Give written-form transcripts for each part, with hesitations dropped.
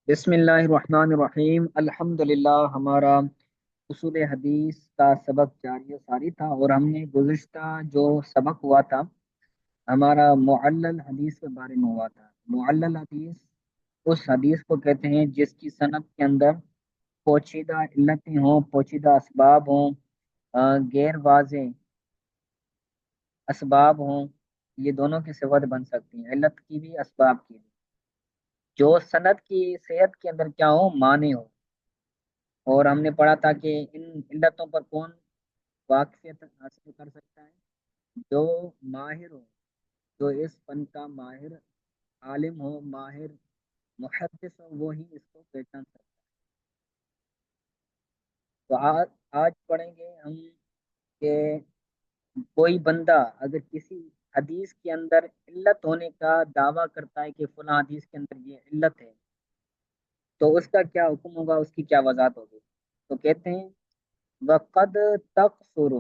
بسم اللہ الرحمن الرحیم الحمدللہ ہمارا اصول حدیث کا سبق جاری و ساری تھا، اور ہم نے گزشتہ جو سبق ہوا تھا ہمارا معلل حدیث کے بارے میں ہوا تھا۔ معلل حدیث اس حدیث کو کہتے ہیں جس کی سند کے اندر پوشیدہ علتیں ہوں، پوشیدہ اسباب ہوں، غیر واضح اسباب ہوں۔ یہ دونوں کی صفت بن سکتی ہیں، علت کی بھی اسباب کی بھی، جو سند کی صحت کے اندر کیا ہو، معنی ہو۔ اور ہم نے پڑھا تھا کہ ان علتوں پر کون واقفیت حاصل کر سکتا ہے؟ جو ماہر ہو، جو اس فن کا ماہر عالم ہو، ماہر محدث ہو، وہی اس کو پہچان سکتا ہے۔ تو آج پڑھیں گے ہم کہ کوئی بندہ اگر کسی حدیث کے اندر علت ہونے کا دعویٰ کرتا ہے کہ فلاں حدیث کے اندر یہ علت ہے، تو اس کا کیا حکم ہوگا، اس کی کیا وضاحت ہوگی؟ تو کہتے ہیں وقد تقصر،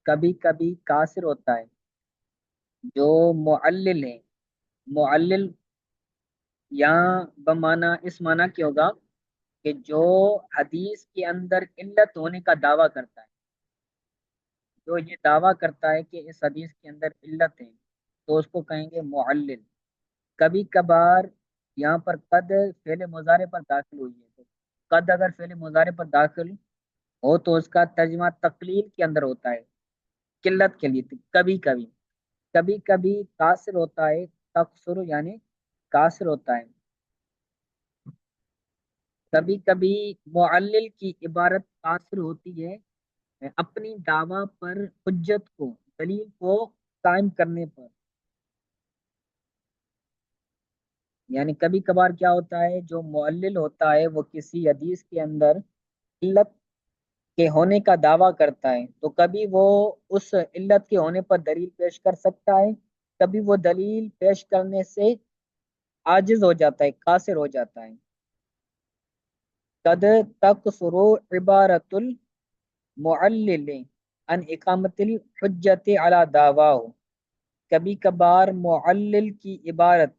کبھی کبھی قاصر ہوتا ہے جو معلل ہے۔ معلل یہاں بمانا اس معنی کی ہوگا کہ جو حدیث کے اندر علت ہونے کا دعویٰ کرتا ہے، جو یہ دعویٰ کرتا ہے کہ اس حدیث کے اندر علت ہے، تو اس کو کہیں گے معلل۔ کبھی کبھار یہاں پر قد فعل مضارع پر داخل ہوئی ہے، تو قد اگر فعل مضارع پر داخل ہو تو اس کا ترجمہ تقلیل کے اندر ہوتا ہے، قلت کے لیے۔ کبھی کبھی، کبھی کبھی قاصر ہوتا ہے، تقصر یعنی قاصر ہوتا ہے۔ کبھی کبھی معلل کی عبارت قاصر ہوتی ہے اپنی دعویٰ پر، حجت کو، دلیل کو قائم کرنے پر۔ یعنی کبھی کبھار کیا ہوتا ہے، جو معلل ہوتا ہے وہ کسی حدیث کے اندر علت کے ہونے کا دعویٰ کرتا ہے، تو کبھی وہ اس علت کے ہونے پر دلیل پیش کر سکتا ہے، کبھی وہ دلیل پیش کرنے سے عاجز ہو جاتا ہے، قاصر ہو جاتا ہے۔ قد تقصر عبارت المعلل ان اقامت الحجت علی دعواہ، کبھی کبھار معلل کی عبارت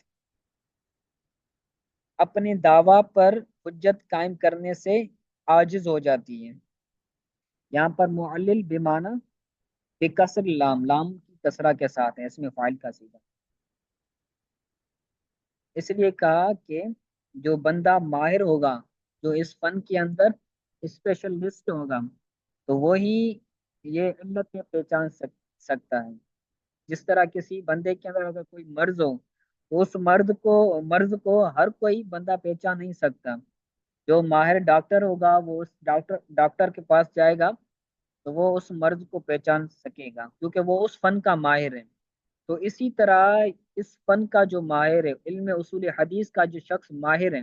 اپنے دعویٰ پر حجت قائم کرنے سے عاجز ہو جاتی ہے۔ یہاں پر معلل بمعنی بکسر لام، لام کی کسرہ کے ساتھ ہے، اس میں فاعل کا صیغہ۔ اس لیے کہا کہ جو بندہ ماہر ہوگا، جو اس فن کے اندر اسپیشلسٹ ہوگا، تو وہی یہ علت پہچان سکتا ہے۔ جس طرح کسی بندے کے اندر اگر کوئی مرض ہو، تو اس مرض کو ہر کوئی بندہ پہچان نہیں سکتا۔ جو ماہر ڈاکٹر ہوگا وہ اس ڈاکٹر کے پاس جائے گا تو وہ اس مرض کو پہچان سکے گا، کیونکہ وہ اس فن کا ماہر ہے۔ تو اسی طرح اس فن کا جو ماہر ہے، علم اصول حدیث کا جو شخص ماہر ہے،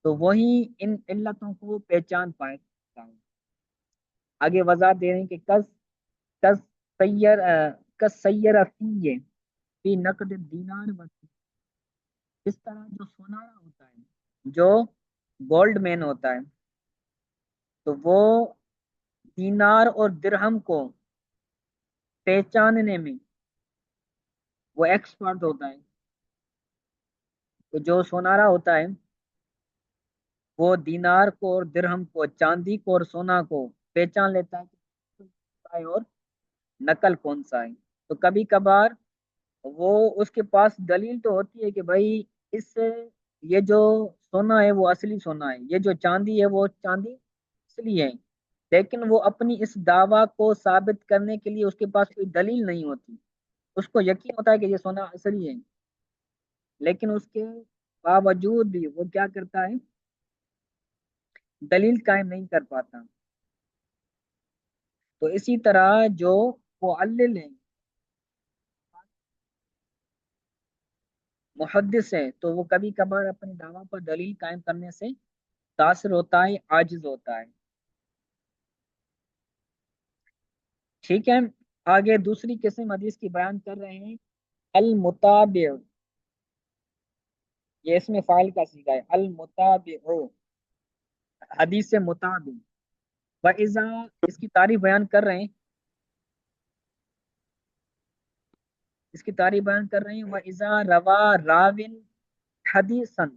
تو وہی ان علتوں کو پہچان پائے گا۔ آگے وضاحت دے رہے ہیں کہ کس کس سیر کس سیر فی نقد دینار و، اس طرح جو سونارا ہوتا ہے، جو گولڈ مین ہوتا ہے، تو وہ دینار اور درہم کو پہچاننے میں وہ ایکسپرٹ ہوتا ہے۔ تو جو سونارا ہوتا ہے وہ دینار کو اور درہم کو، چاندی کو اور سونا کو پہچان لیتا ہے کہ کون سا ہے اور نقل کون سا ہے۔ تو کبھی کبھار وہ اس کے پاس دلیل تو ہوتی ہے کہ بھائی اس یہ جو سونا ہے وہ اصلی سونا ہے، یہ جو چاندی ہے وہ چاندی اصلی ہے، لیکن وہ اپنی اس دعویٰ کو ثابت کرنے کے لیے اس کے پاس کوئی دلیل نہیں ہوتی۔ اس کو یقین ہوتا ہے کہ یہ سونا اصلی ہے، لیکن اس کے باوجود بھی وہ کیا کرتا ہے، دلیل قائم نہیں کر پاتا۔ تو اسی طرح جو معلل ہیں، محدث ہے، تو وہ کبھی کبھار اپنے دعویٰ پر دلیل قائم کرنے سے قاصر ہوتا ہے، عاجز ہوتا ہے۔ ٹھیک ہے، آگے دوسری قسم حدیث کی بیان کر رہے ہیں، المتابع۔ یہ اس میں فاعل کا صیغہ ہے، المتابع، حدیث سے متابع۔ وَإِذَا، اس کی تعریف بیان کر رہے ہیں، اس کی تعریف بیان کر رہے ہیں، وَإِذَا رَوَى رَاوٍ حَدِيثًا،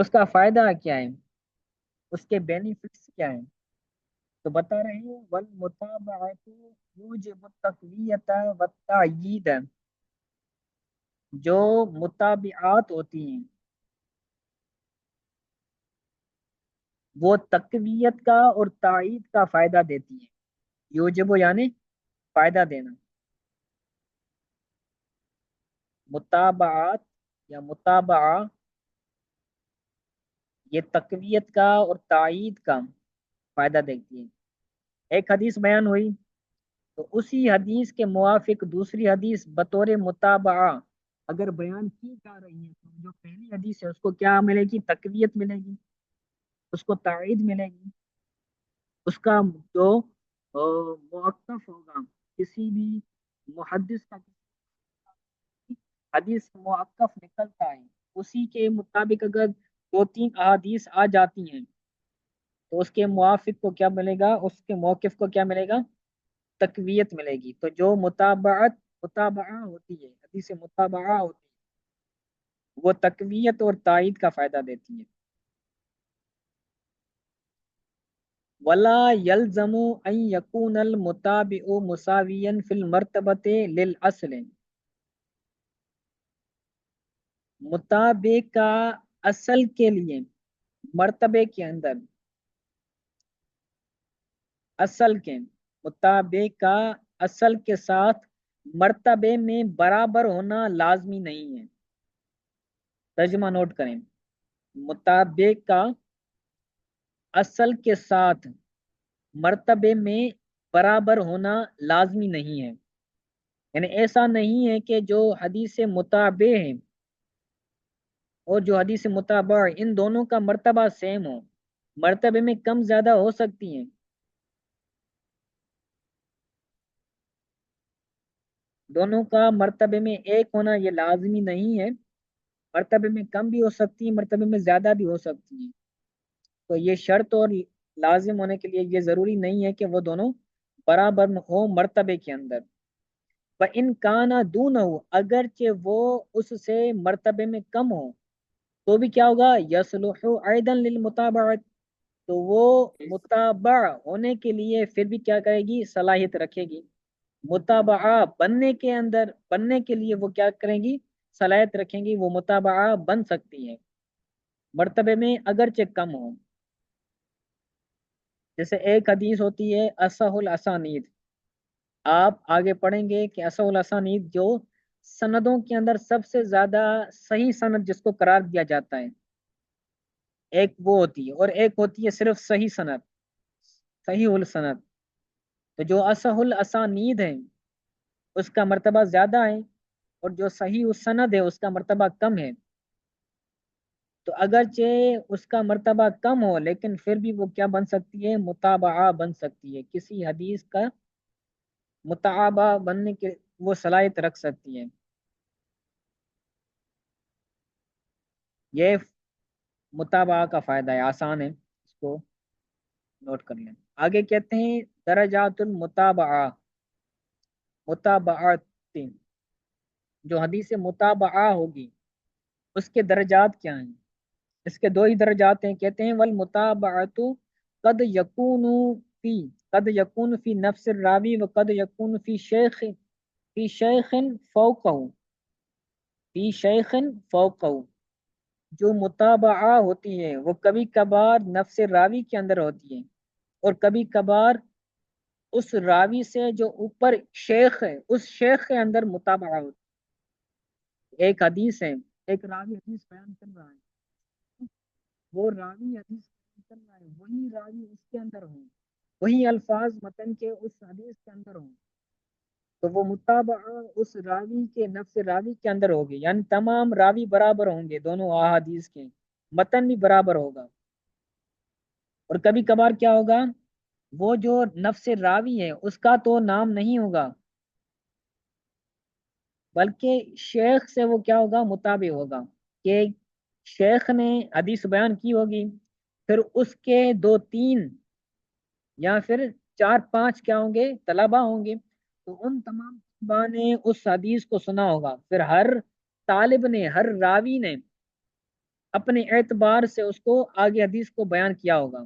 اس کا فائدہ کیا ہے، اس کے بینیفٹس کیا ہیں؟ تو بتا رہے ہیں والمتابعۃ یوجب التقویۃ والتأیید، جو متابعات ہوتی ہیں وہ تقویت کا اور تائید کا فائدہ دیتی ہیں. یوجب یعنی فائدہ دینا، متابعات یا متابعہ یہ تقویت کا اور تائید کا فائدہ دیتی ہے. ایک حدیث بیان ہوئی تو اسی حدیث کے موافق دوسری حدیث بطور متابعہ اگر بیان کی جا رہی ہے تو جو پہلی حدیث ہے اس کو کیا ملے گی؟ تقویت ملے گی، اس کو تائید ملے گی. اس کا جو موقف ہوگا کسی بھی محدث کا، حدیث موقف نکلتا ہے اسی کے مطابق اگر دو تین احادیث آ جاتی ہیں تو اس کے موافق کو کیا ملے گا؟ اس کے موقف کو کیا ملے گا؟ تقویت ملے گی. تو جو متابعہ ہوتی ہے، حدیث متابعہ ہوتی ہے وہ تقویت اور تائید کا فائدہ دیتی ہے. ولا يلزم ان يكون المتابع مساويا في المرتبة للأصل، متابع کا اصل کے لیے مرتبے کے اندر، اصل کے متابع کا اصل کے ساتھ مرتبے میں برابر ہونا لازمی نہیں ہے. ترجمہ نوٹ کریں، متابع کا اصل کے ساتھ مرتبے میں برابر ہونا لازمی نہیں ہے. یعنی ایسا نہیں ہے کہ جو حدیث متابع ہیں اور جو حدیث متابع ان دونوں کا مرتبہ سیم ہو، مرتبے میں کم زیادہ ہو سکتی ہیں. دونوں کا مرتبے میں ایک ہونا یہ لازمی نہیں ہے، مرتبے میں کم بھی ہو سکتی ہیں، مرتبے میں زیادہ بھی ہو سکتی ہیں. تو یہ شرط اور لازم ہونے کے لیے یہ ضروری نہیں ہے کہ وہ دونوں برابر ہو مرتبے کے اندر. ان کانا دون ہو، اگرچہ وہ اس سے مرتبے میں کم ہو تو بھی کیا ہوگا؟ یصلح ایضا للمتابعت، تو وہ متابع ہونے کے لیے پھر بھی کیا کرے گی؟ صلاحیت رکھے گی. متابعہ بننے کے لیے وہ کیا کریں گی؟ صلاحیت رکھیں گی، وہ متابعہ بن سکتی ہے مرتبے میں اگرچہ کم ہو. جیسے ایک حدیث ہوتی ہے اصح الاسانید، آپ آگے پڑھیں گے کہ اصح الاسانید جو سندوں کے اندر سب سے زیادہ صحیح سند جس کو قرار دیا جاتا ہے، ایک وہ ہوتی ہے اور ایک ہوتی ہے صرف صحیح سند، صحیح السند. تو جو اصح الاسانید ہے اس کا مرتبہ زیادہ ہے اور جو صحیح السند ہے اس کا مرتبہ کم ہے. تو اگرچہ اس کا مرتبہ کم ہو لیکن پھر بھی وہ کیا بن سکتی ہے؟ متابعہ بن سکتی ہے، کسی حدیث کا متابعہ بننے کے وہ صلاحیت رکھ سکتی ہے. یہ متابعہ کا فائدہ ہے، آسان ہے، اس کو نوٹ کر لیں. آگے کہتے ہیں درجات المتابعہ، متابعات، جو حدیث متابعہ ہوگی اس کے درجات کیا ہیں؟ اس کے دو ہی درجات ہیں. کہتے ہیں والمتابعۃ قد یکون فی قد یکون فی نفس الراوی و قد یکون فی شیخ فوقہ، فی شیخ فوقہ. جو متابعہ ہوتی ہے وہ کبھی کبھار نفس راوی کے اندر ہوتی ہے اور کبھی کبھار اس راوی سے جو اوپر شیخ ہے اس شیخ کے اندر متابعہ ہوتی ہے. ایک حدیث ہے، ایک راوی حدیث بیان کر رہا ہے، وہ راوی حدیث بیان کر رہا ہے وہی راوی اس کے اندر ہوں، وہی الفاظ متن کے اس حدیث کے اندر ہوں تو وہ متابعہ اس راوی کے نفس راوی کے اندر ہوگی. یعنی تمام راوی برابر ہوں گے، دونوں احادیث کے متن بھی برابر ہوگا. اور کبھی کبھار کیا ہوگا؟ وہ جو نفس راوی ہے اس کا تو نام نہیں ہوگا بلکہ شیخ سے وہ کیا ہوگا؟ متابع ہوگا، کہ شیخ نے حدیث بیان کی ہوگی، پھر اس کے دو تین یا پھر چار پانچ کیا ہوں گے؟ طلبہ ہوں گے. تو ان تمام طلبہ نے اس حدیث کو سنا ہوگا، پھر ہر طالب نے، ہر راوی نے اپنے اعتبار سے اس کو آگے حدیث کو بیان کیا ہوگا.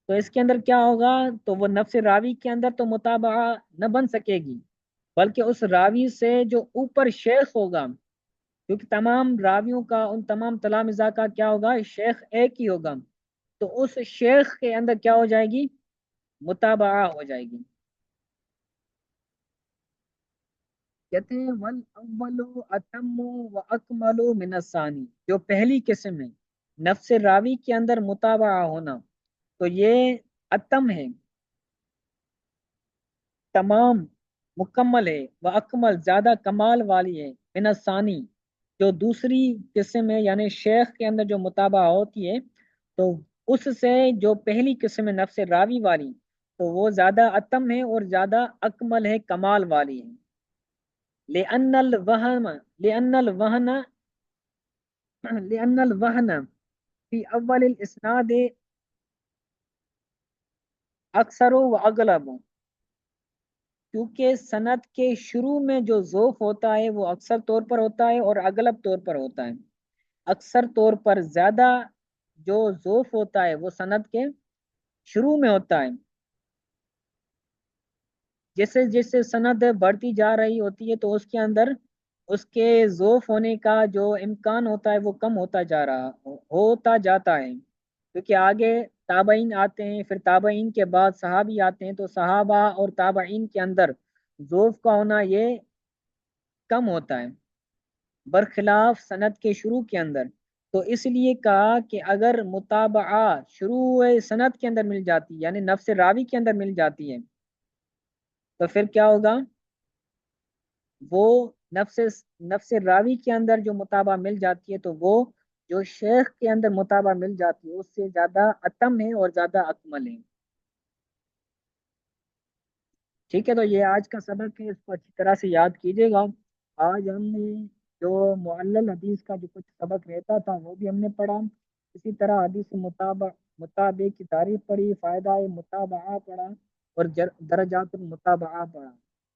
تو اس کے اندر کیا ہوگا؟ تو وہ نفس راوی کے اندر تو متابعہ نہ بن سکے گی، بلکہ اس راوی سے جو اوپر شیخ ہوگا، کیونکہ تمام راویوں کا، ان تمام تلامذہ کا کیا ہوگا؟ شیخ ایک ہی ہوگا. تو اس شیخ کے اندر کیا ہو جائے گی؟ متابعہ ہو جائے گی. کہتے ہیں والاول اتم و اکمل من الثانی، جو پہلی قسم ہے نفس راوی کے اندر متابعہ ہونا، تو یہ اتم ہے، تمام، مکمل ہے، وہ اکمل، زیادہ کمال والی ہے، من الثانی، جو دوسری قسم ہے یعنی شیخ کے اندر جو متابعہ ہوتی ہے، تو اس سے جو پہلی قسم ہے نفس راوی والی، تو وہ زیادہ اتم ہے اور زیادہ اکمل ہے، کمال والی ہے. لأن الوہن لأن الوہن لأن الوہن فی اول الاسناد اکثر و اغلب، کیونکہ سند کے شروع میں جو ذوف ہوتا ہے وہ اکثر طور پر ہوتا ہے اور اغلب طور پر ہوتا ہے. اکثر طور پر زیادہ جو ذوف ہوتا ہے وہ سند کے شروع میں ہوتا ہے. جیسے جیسے سند بڑھتی جا رہی ہوتی ہے تو اس کے اندر اس کے ذوف ہونے کا جو امکان ہوتا ہے وہ کم ہوتا جا رہا ہوتا جاتا ہے، کیونکہ آگے تابعین آتے ہیں، پھر تابعین کے بعد صحابی آتے ہیں، تو صحابہ اور تابعین کے اندر ذوف کا ہونا یہ کم ہوتا ہے برخلاف سند کے شروع کے اندر. تو اس لیے کہا کہ اگر متابعہ شروع سند کے اندر مل جاتی یعنی نفس راوی کے اندر مل جاتی ہے، تو پھر کیا ہوگا؟ وہ نفس نفس راوی کے اندر جو متابعہ مل جاتی ہے، تو وہ جو شیخ کے اندر متابعہ مل جاتی ہے اس سے زیادہ اتم ہے اور زیادہ اکمل ہے. ٹھیک ہے، تو یہ آج کا سبق ہے، اس کو اچھی طرح سے یاد کیجیے گا. آج ہم نے جو معلل حدیث کا جو کچھ سبق رہتا تھا وہ بھی ہم نے پڑھا، اسی طرح حدیث مطابق کی تعریف پڑھی، فائدہ متابعہ پڑھا، اور درجات المتابعہ پڑھا.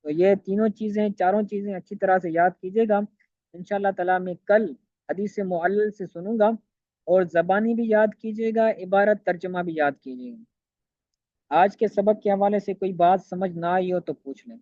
تو یہ تینوں چیزیں، چاروں چیزیں اچھی طرح سے یاد کیجیے گا. انشاءاللہ تعالیٰ میں کل حدیث معلل سے سنوں گا، اور زبانی بھی یاد کیجیے گا، عبارت ترجمہ بھی یاد کیجیے گا. آج کے سبق کے حوالے سے کوئی بات سمجھ نہ آئی ہو تو پوچھ لیں.